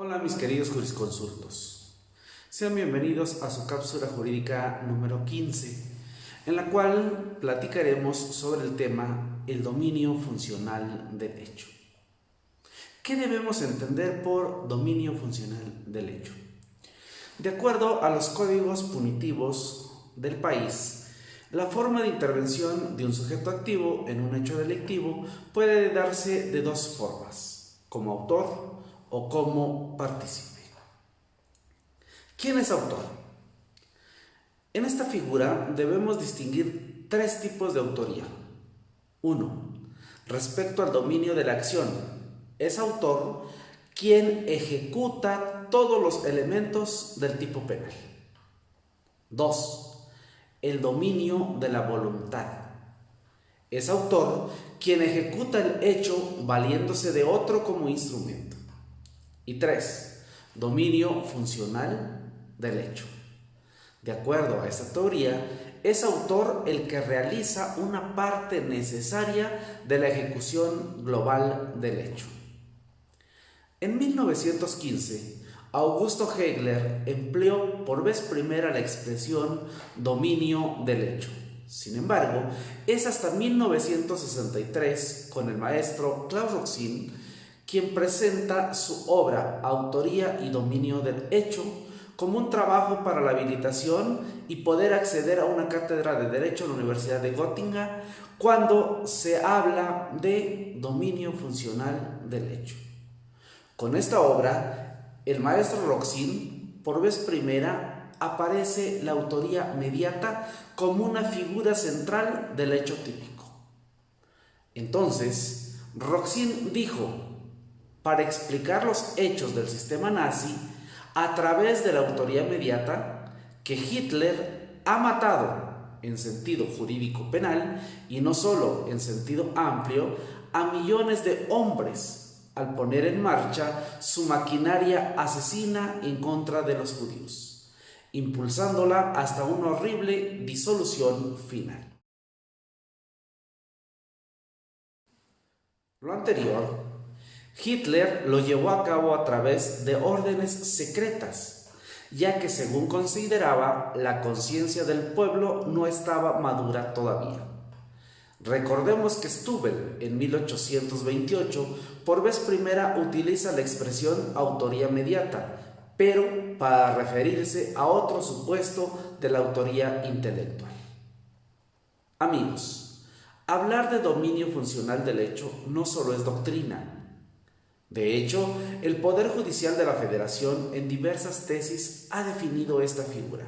Hola mis queridos jurisconsultos, sean bienvenidos a su cápsula jurídica número 15, en la cual platicaremos sobre el tema el dominio funcional del hecho. ¿Qué debemos entender por dominio funcional del hecho? De acuerdo a los códigos punitivos del país, la forma de intervención de un sujeto activo en un hecho delictivo puede darse de dos formas, como autor o como partícipe. ¿Quién es autor? En esta figura debemos distinguir tres tipos de autoría. 1. Respecto al dominio de la acción, es autor quien ejecuta todos los elementos del tipo penal. 2. El dominio de la voluntad. Es autor quien ejecuta el hecho valiéndose de otro como instrumento. Y 3. Dominio funcional del hecho. De acuerdo a esta teoría, es autor el que realiza una parte necesaria de la ejecución global del hecho. En 1915, Augusto Hegler empleó por vez primera la expresión dominio del hecho. Sin embargo, es hasta 1963, con el maestro Claude Roxin, quien presenta su obra Autoría y dominio del hecho como un trabajo para la habilitación y poder acceder a una cátedra de Derecho en la Universidad de Göttingen cuando se habla de dominio funcional del hecho. Con esta obra, el maestro Roxin, por vez primera, aparece la autoría mediata como una figura central del hecho típico. Entonces, Roxin dijo: para explicar los hechos del sistema nazi a través de la autoría mediata, que Hitler ha matado en sentido jurídico penal y no solo en sentido amplio a millones de hombres al poner en marcha su maquinaria asesina en contra de los judíos, impulsándola hasta una horrible disolución final. Lo anterior, Hitler lo llevó a cabo a través de órdenes secretas, ya que según consideraba, la conciencia del pueblo no estaba madura todavía. Recordemos que Stubel, en 1828, por vez primera utiliza la expresión autoría mediata, pero para referirse a otro supuesto de la autoría intelectual. Amigos, hablar de dominio funcional del hecho no solo es doctrina. De hecho, el Poder Judicial de la Federación en diversas tesis ha definido esta figura.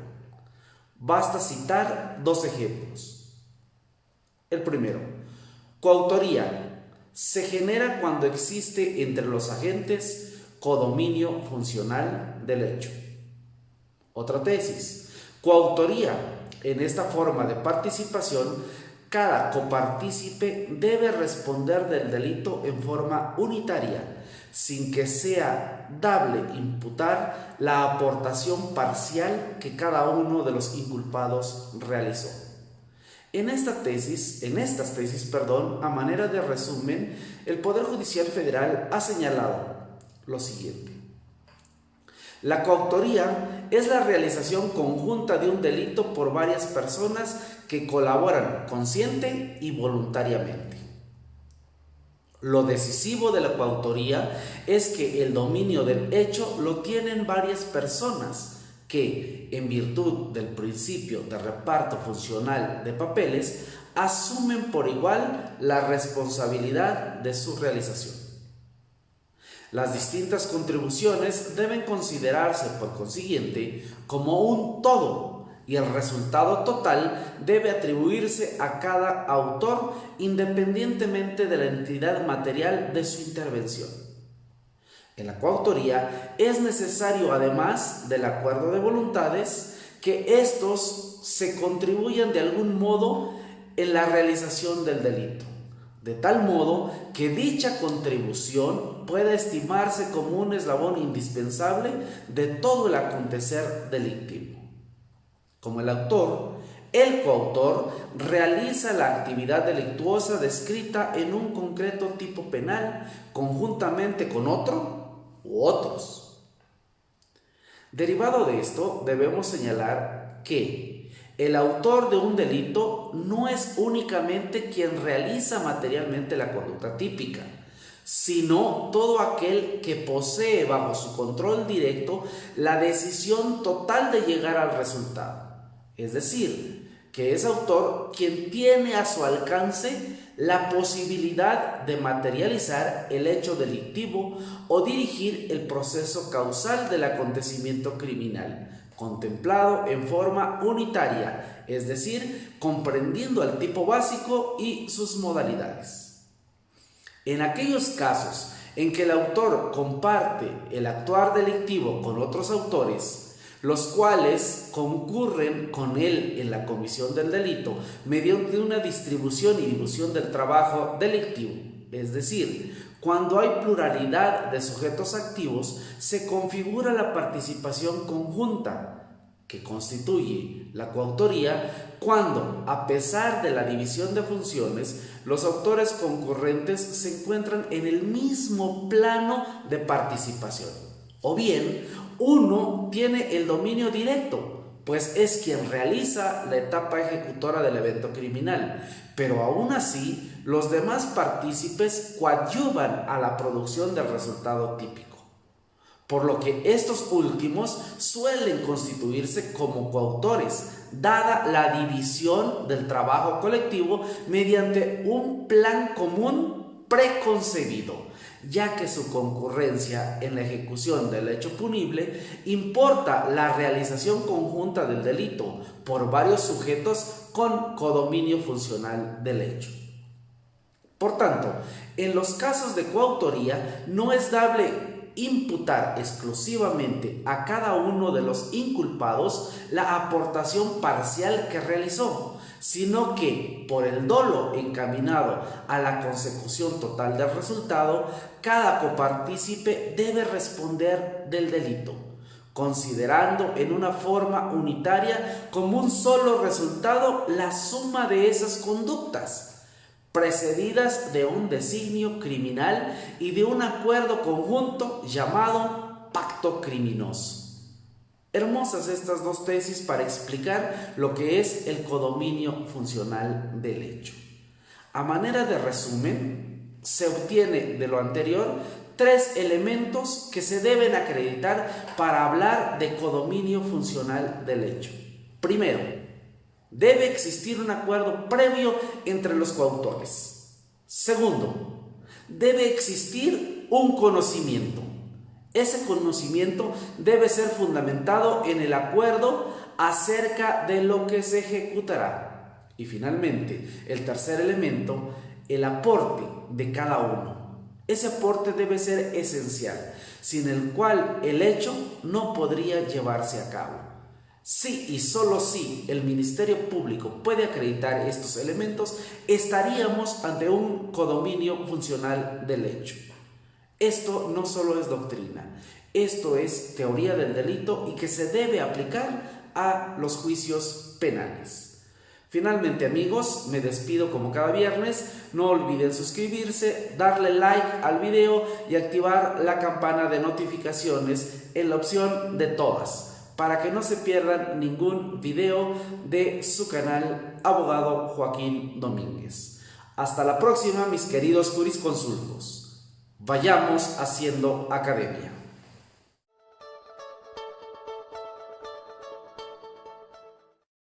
Basta citar dos ejemplos. El primero, coautoría. Se genera cuando existe entre los agentes codominio funcional del hecho. Otra tesis, coautoría. En esta forma de participación, cada copartícipe debe responder del delito en forma unitaria, sin que sea dable imputar la aportación parcial que cada uno de los inculpados realizó. En estas tesis, a manera de resumen, el Poder Judicial Federal ha señalado lo siguiente. La coautoría es la realización conjunta de un delito por varias personas que colaboran consciente y voluntariamente. Lo decisivo de la coautoría es que el dominio del hecho lo tienen varias personas que, en virtud del principio de reparto funcional de papeles, asumen por igual la responsabilidad de su realización. Las distintas contribuciones deben considerarse, por consiguiente, como un todo, y el resultado total debe atribuirse a cada autor independientemente de la entidad material de su intervención. En la coautoría es necesario, además del acuerdo de voluntades, que estos se contribuyan de algún modo en la realización del delito, de tal modo que dicha contribución pueda estimarse como un eslabón indispensable de todo el acontecer delictivo. Como el autor, el coautor realiza la actividad delictuosa descrita en un concreto tipo penal conjuntamente con otro u otros. Derivado de esto, debemos señalar que el autor de un delito no es únicamente quien realiza materialmente la conducta típica, sino todo aquel que posee bajo su control directo la decisión total de llegar al resultado. Es decir, que es autor quien tiene a su alcance la posibilidad de materializar el hecho delictivo o dirigir el proceso causal del acontecimiento criminal, contemplado en forma unitaria, es decir, comprendiendo al tipo básico y sus modalidades. En aquellos casos en que el autor comparte el actuar delictivo con otros autores, los cuales concurren con él en la comisión del delito mediante una distribución y difusión del trabajo delictivo, es decir, cuando hay pluralidad de sujetos activos, se configura la participación conjunta, que constituye la coautoría, cuando, a pesar de la división de funciones, los autores concurrentes se encuentran en el mismo plano de participación. O bien, uno tiene el dominio directo, pues es quien realiza la etapa ejecutora del evento criminal, pero aún así, los demás partícipes coadyuvan a la producción del resultado típico, por lo que estos últimos suelen constituirse como coautores, dada la división del trabajo colectivo mediante un plan común preconcebido, ya que su concurrencia en la ejecución del hecho punible importa la realización conjunta del delito por varios sujetos con codominio funcional del hecho. Por tanto, en los casos de coautoría no es dable imputar exclusivamente a cada uno de los inculpados la aportación parcial que realizó, sino que por el dolo encaminado a la consecución total del resultado, cada copartícipe debe responder del delito, considerando en una forma unitaria como un solo resultado la suma de esas conductas, precedidas de un designio criminal y de un acuerdo conjunto llamado pacto criminoso. Hermosas estas dos tesis para explicar lo que es el codominio funcional del hecho. A manera de resumen, se obtiene de lo anterior tres elementos que se deben acreditar para hablar de codominio funcional del hecho. Primero, debe existir un acuerdo previo entre los coautores. Segundo, debe existir un conocimiento. Ese conocimiento debe ser fundamentado en el acuerdo acerca de lo que se ejecutará. Y finalmente, el tercer elemento, el aporte de cada uno. Ese aporte debe ser esencial, sin el cual el hecho no podría llevarse a cabo. Si y solo si el Ministerio Público puede acreditar estos elementos, estaríamos ante un codominio funcional del hecho. Esto no solo es doctrina, esto es teoría del delito y que se debe aplicar a los juicios penales. Finalmente, amigos, me despido como cada viernes. No olviden suscribirse, darle like al video y activar la campana de notificaciones en la opción de todas, para que no se pierdan ningún video de su canal Abogado Joaquín Domínguez. Hasta la próxima, mis queridos jurisconsultos. Vayamos haciendo academia.